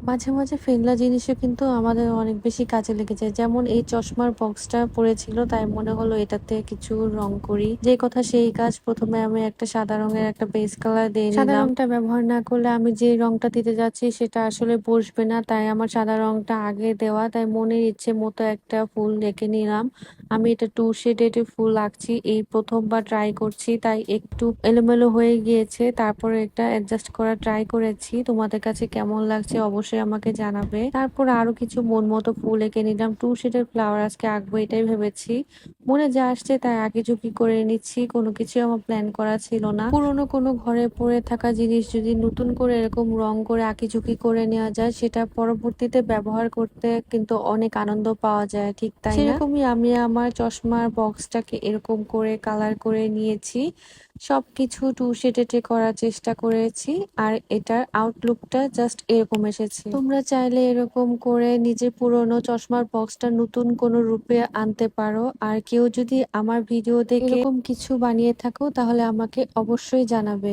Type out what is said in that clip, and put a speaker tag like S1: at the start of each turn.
S1: মাঝে, মাঝে ফেলনা জিনিসও কিন্তু আমাদের অনেক বেশি কাজে লেগে যায়। যেমন এই চশমার বক্সটা পড়েছিল, তাই মনে হলো এটাতে কিছু রং করি। যে কথা সেই কাজ, ১ম এ আমি একটা সাদা রঙের একটা বেস কালার দিয়ে নিলাম। সাদা রংটা ব্যবহার না করলে আমি যে রংটা দিতে যাচ্ছি সেটা আসলে বসবে না। তাই আমার সাদা রংটা আগে দেওয়া। তাই মনের ইচ্ছে মতো একটা ফুল এঁকে নিলাম। আমি এটা 2 শেডেড ফুল আঁকছি। এই ১ম বার ট্রাই করছি, তাই একটু এলোমেলো হয়ে গিয়েছে। তারপরে এটা অ্যাডজাস্ট করার ট্রাই করেছি। তোমাদের কাছে কেমন লাগছে অবশ্যই আমাকে জানাবে। তারপর আরো কিছু মন মতো ফুল এঁকে নিলাম। 2 শেডের ফ্লাওয়ার আজকে আঁকবো এটাই ভেবেছি। মনে যা আসছে তাই আঁকিঝুঁকি করে নিচ্ছি। কোনো কিছু আমার প্ল্যান করা ছিল না। পুরোনো কোনো ঘরে পড়ে থাকা জিনিস যদি নতুন করে এরকম রং করে আঁকিঝুঁকি করে নেওয়া যায়, সেটা পরবর্তীতে ব্যবহার করতে কিন্তু অনেক আনন্দ পাওয়া যায়, ঠিক তাই না? সেরকমই আমি আমার চশমার বক্সটাকে এরকম করে কালার করে নিয়েছি। সবকিছু 2 শেডেড করার চেষ্টা করেছি, আর এটার আউটলুকটা জাস্ট এরকম এসেছে। তোমরা চাইলে এরকম করে নিজের পুরনো চশমার বক্সটা নতুন কোনো রূপে আনতে পারো। আর কেউ যদি আমার ভিডিও দেখে এরকম কিছু বানিয়ে থাকো তাহলে আমাকে অবশ্যই জানাবে।